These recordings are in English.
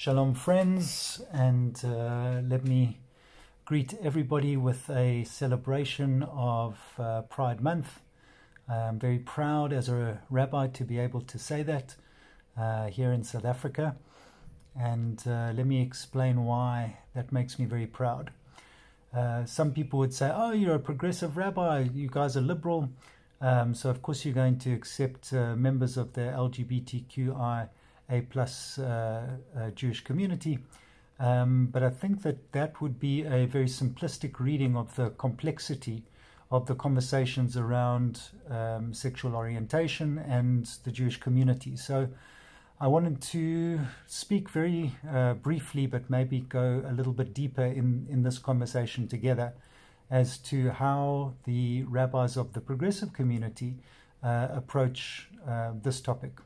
Shalom friends, and let me greet everybody with a celebration of Pride Month. I'm very proud as a rabbi to be able to say that here in South Africa, and let me explain why that makes me very proud. Some people would say, oh, you're a progressive rabbi, you guys are liberal, so of course you're going to accept members of the LGBTQI Jewish community, but I think that would be a very simplistic reading of the complexity of the conversations around sexual orientation and the Jewish community. So I wanted to speak very briefly, but maybe go a little bit deeper in this conversation together as to how the rabbis of the progressive community approach this topic.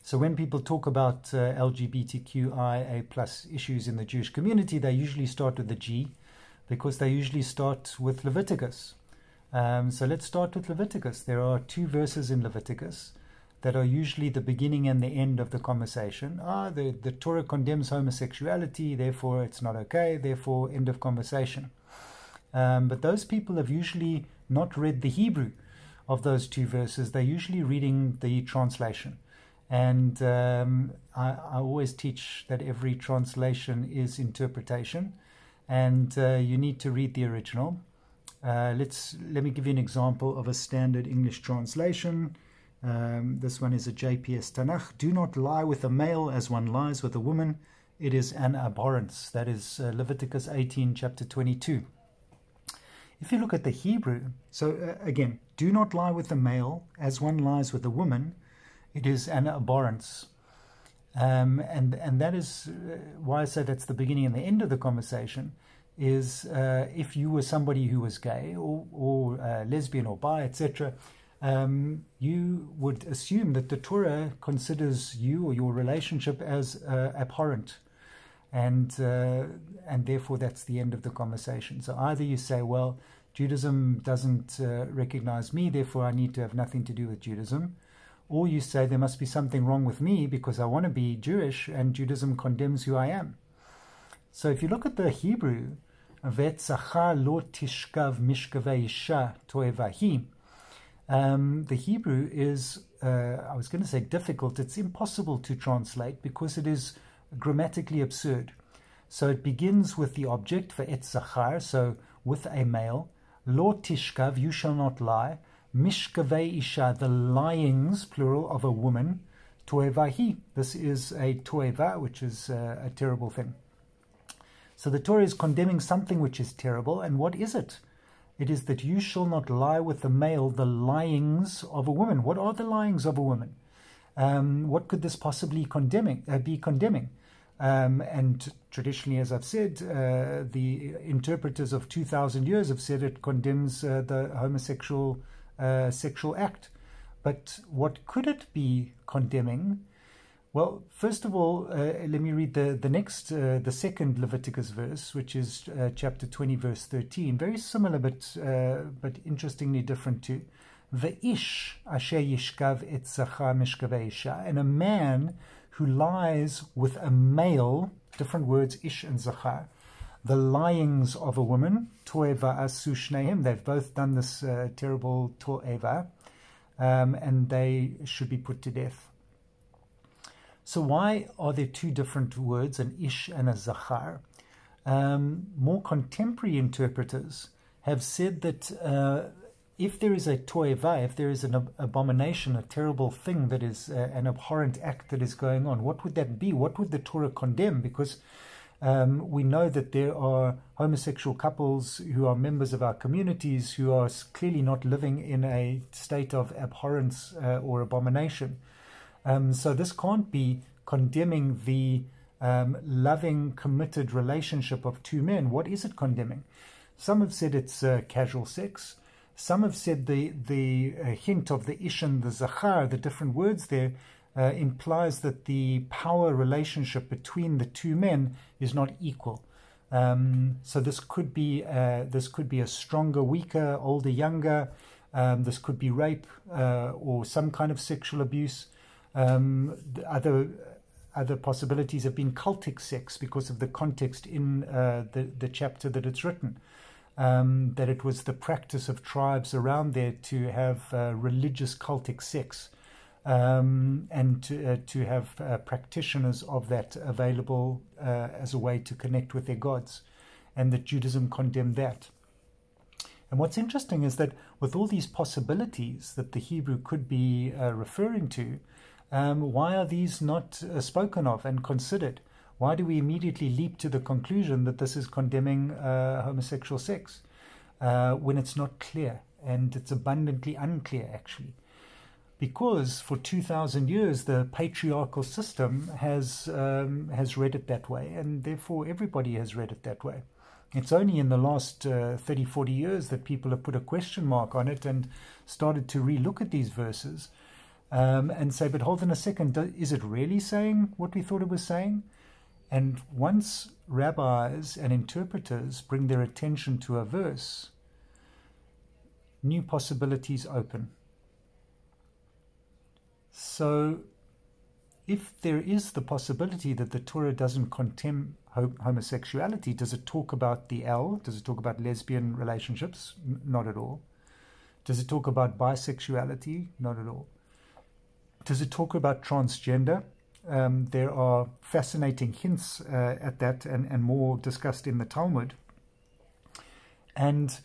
So when people talk about LGBTQIA+ issues in the Jewish community, they usually start with the G, because they usually start with Leviticus. So let's start with Leviticus. There are two verses in Leviticus that are usually the beginning and the end of the conversation. The Torah condemns homosexuality, therefore it's not okay, therefore end of conversation. But those people have usually not read the Hebrew of those two verses. They're usually reading the translation. And I always teach that every translation is interpretation, and you need to read the original. Let me give you an example of a standard English translation. This one is a JPS Tanakh. Do not lie with a male as one lies with a woman. It is an abhorrence. That is Leviticus 18, chapter 22. If you look at the Hebrew, so again, do not lie with a male as one lies with a woman. It is an abhorrence. And that is why I say that's the beginning and the end of the conversation, is if you were somebody who was gay or lesbian or bi, etc., you would assume that the Torah considers you or your relationship as abhorrent. And therefore that's the end of the conversation. So either you say, well, Judaism doesn't recognize me, therefore I need to have nothing to do with Judaism. Or you say there must be something wrong with me because I want to be Jewish and Judaism condemns who I am. So if you look at the Hebrew, Vet zachar lo tishkav mishkavei isha toevahi, the Hebrew is, I was going to say difficult, it's impossible to translate because it is grammatically absurd. So it begins with the object for et zachar, so with a male, lo tishkav, you shall not lie, Mishkavei isha, the lyings, plural, of a woman. Toevahi, this is a toeva, which is a terrible thing. So the Torah is condemning something which is terrible, and what is it? It is that you shall not lie with the male, the lyings of a woman. What are the lyings of a woman? What could this possibly be condemning? And traditionally, as I've said, the interpreters of 2,000 years have said it condemns the homosexual sexual act. But what could it be condemning? Well, first of all, let me read the second Leviticus verse, which is chapter 20, verse 13. Very similar, but interestingly different too. Ve'ish asher yishkav et zachar mishkavei isha, and a man who lies with a male, different words, ish and zachar, the lyings of a woman, toeva asu shneim, they've both done this terrible toeva, and they should be put to death. So why are there two different words, an ish and a zachar? More contemporary interpreters have said that if there is a toeva, if there is an abomination, a terrible thing that is an abhorrent act that is going on, what would that be? What would the Torah condemn? Because we know that there are homosexual couples who are members of our communities who are clearly not living in a state of abhorrence or abomination. So this can't be condemning the loving, committed relationship of two men. What is it condemning? Some have said it's casual sex. Some have said the hint of the ish and the zachar, the different words there, implies that the power relationship between the two men is not equal. So this could be a stronger, weaker, older, younger. This could be rape or some kind of sexual abuse. Other other possibilities have been cultic sex because of the context in the chapter that it's written. That it was the practice of tribes around there to have religious cultic sex, and to have practitioners of that available as a way to connect with their gods, and that Judaism condemned that. And what's interesting is that with all these possibilities that the Hebrew could be referring to, why are these not spoken of and considered? Why do we immediately leap to the conclusion that this is condemning homosexual sex when it's not clear, and it's abundantly unclear, actually? Because for 2,000 years, the patriarchal system has read it that way, and therefore everybody has read it that way. It's only in the last 30, 40 years that people have put a question mark on it and started to re-look at these verses and say, but hold on a second, is it really saying what we thought it was saying? And once rabbis and interpreters bring their attention to a verse, new possibilities open. So if there is the possibility that the Torah doesn't condemn homosexuality, does it talk about the L? Does it talk about lesbian relationships? Not at all. Does it talk about bisexuality? Not at all. Does it talk about transgender? There are fascinating hints at that, and more discussed in the Talmud. And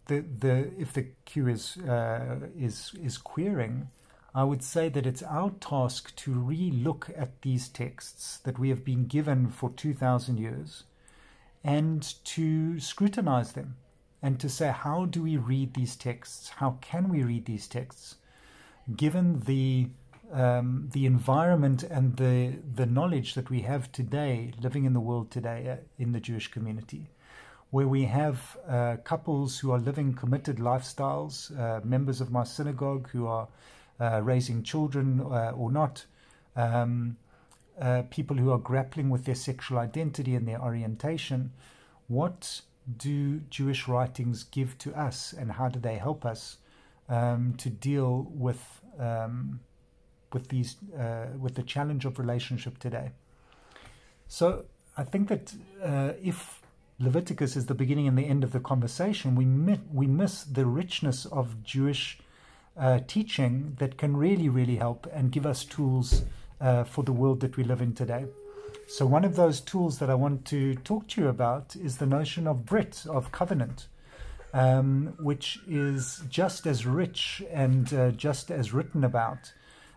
if the Q is queering, I would say that it's our task to re-look at these texts that we have been given for 2,000 years, and to scrutinize them, and to say, how do we read these texts? How can we read these texts, given the environment and the knowledge that we have today, living in the world today, in the Jewish community, where we have couples who are living committed lifestyles, members of my synagogue who are raising children or not, people who are grappling with their sexual identity and their orientation. What do Jewish writings give to us, and how do they help us to deal with the challenge of relationship today? So I think that if Leviticus is the beginning and the end of the conversation, we miss the richness of Jewish teaching that can really, really help and give us tools for the world that we live in today. So one of those tools that I want to talk to you about is the notion of Brit, of covenant, which is just as rich and just as written about,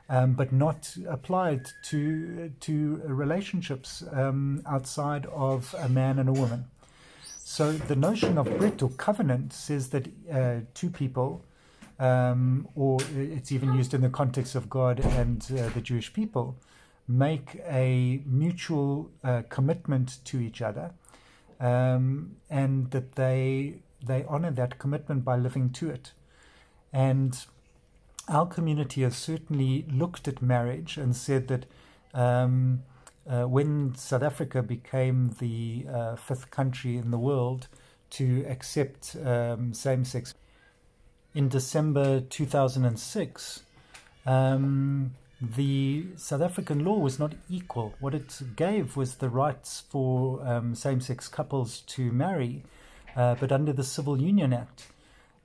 but not applied to relationships outside of a man and a woman. So the notion of Brit or covenant says that two people, or it's even used in the context of God and the Jewish people, make a mutual commitment to each other, and that they honor that commitment by living to it. And our community has certainly looked at marriage and said that when South Africa became the fifth country in the world to accept same-sex, in December 2006, the South African law was not equal. What it gave was the rights for same-sex couples to marry, but under the Civil Union Act.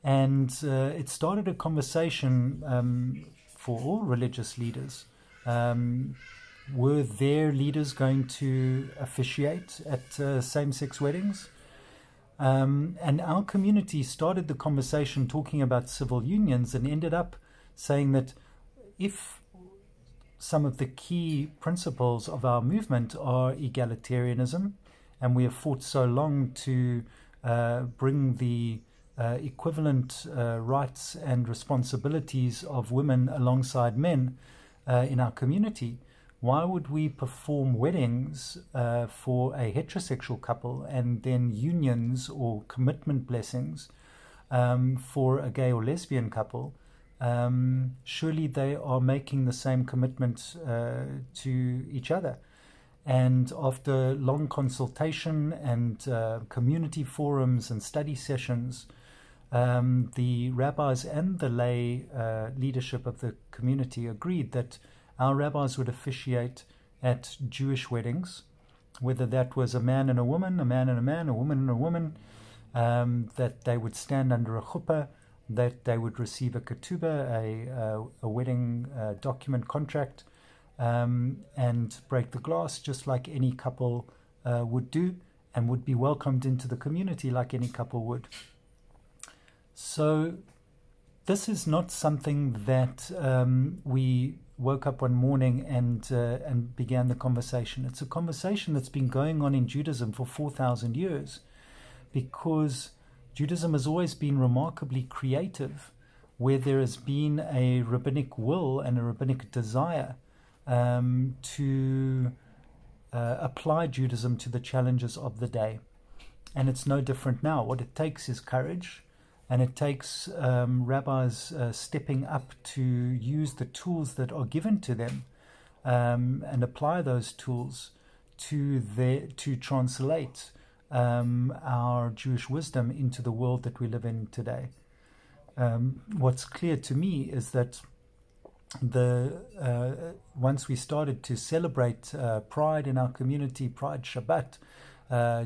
And it started a conversation for all religious leaders. Were their leaders going to officiate at same-sex weddings? And our community started the conversation talking about civil unions and ended up saying that if some of the key principles of our movement are egalitarianism, and we have fought so long to bring the equivalent rights and responsibilities of women alongside men in our community, why would we perform weddings for a heterosexual couple and then unions or commitment blessings for a gay or lesbian couple? Surely they are making the same commitment to each other. And after long consultation and community forums and study sessions, the rabbis and the lay leadership of the community agreed that our rabbis would officiate at Jewish weddings, whether that was a man and a woman, a man and a man, a woman and a woman, that they would stand under a chuppah, that they would receive a ketubah, a wedding document contract, and break the glass just like any couple would do, and would be welcomed into the community like any couple would. So this is not something that we woke up one morning and began the conversation. It's a conversation that's been going on in Judaism for 4,000 years, because Judaism has always been remarkably creative, where there has been a rabbinic will and a rabbinic desire to apply Judaism to the challenges of the day. And it's no different now. What it takes is courage, and it takes rabbis stepping up to use the tools that are given to them and apply those tools to translate our Jewish wisdom into the world that we live in today. What's clear to me is that once we started to celebrate Pride in our community, Pride Shabbat,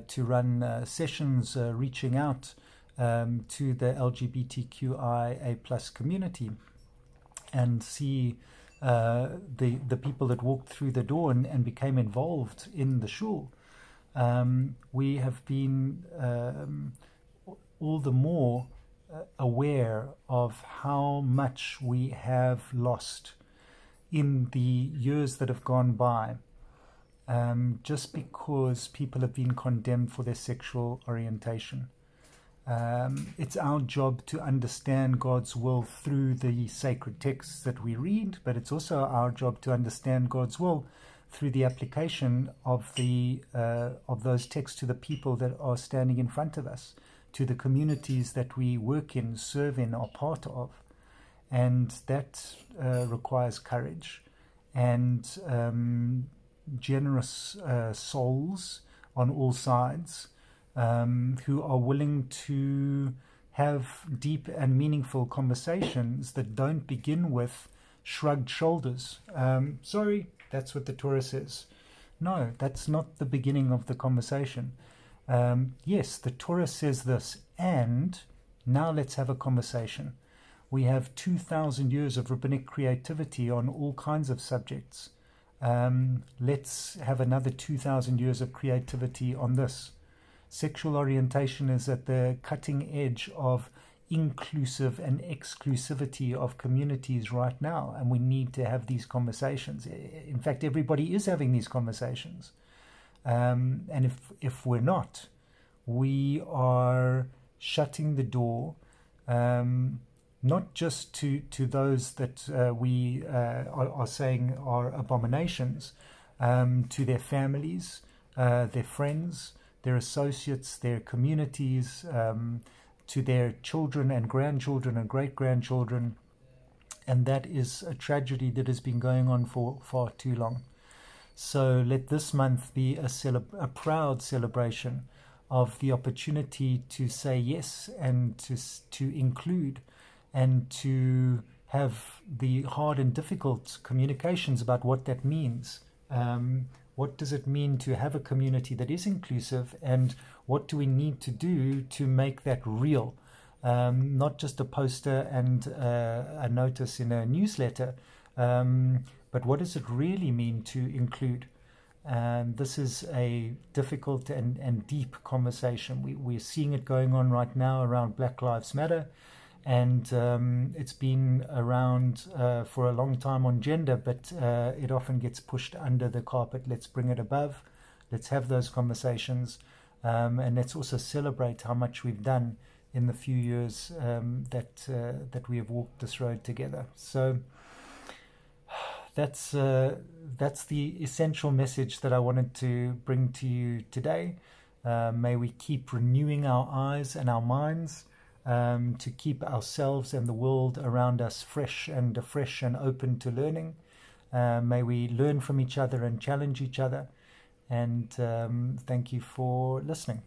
to run sessions reaching out to the LGBTQIA plus community, and see the people that walked through the door and became involved in the shul, we have been all the more aware of how much we have lost in the years that have gone by, just because people have been condemned for their sexual orientation. It's our job to understand God's will through the sacred texts that we read, but it's also our job to understand God's will through the application of those texts to the people that are standing in front of us, to the communities that we work in, serve in, are part of. And that requires courage and generous souls on all sides, who are willing to have deep and meaningful conversations that don't begin with shrugged shoulders. Sorry, that's what the Torah says. No, that's not the beginning of the conversation. Yes, the Torah says this, and now let's have a conversation. We have 2,000 years of rabbinic creativity on all kinds of subjects. Let's have another 2,000 years of creativity on this. Sexual orientation is at the cutting edge of inclusive and exclusivity of communities right now, and we need to have these conversations. In fact, everybody is having these conversations. And if we're not, we are shutting the door, not just to those that we are saying are abominations, to their families, their friends, their associates, their communities, to their children and grandchildren and great-grandchildren. And that is a tragedy that has been going on for far too long. So let this month be a proud celebration of the opportunity to say yes, and to include, and to have the hard and difficult communications about what that means. What does it mean to have a community that is inclusive, and what do we need to do to make that real? Not just a poster and a notice in a newsletter, but what does it really mean to include? This is a difficult and deep conversation. We're seeing it going on right now around Black Lives Matter, and it's been around for a long time on gender, but it often gets pushed under the carpet. Let's bring it above. Let's have those conversations, and let's also celebrate how much we've done in the few years that we have walked this road together. So that's the essential message that I wanted to bring to you today. May we keep renewing our eyes and our minds, to keep ourselves and the world around us fresh and open to learning. May we learn from each other and challenge each other. And thank you for listening.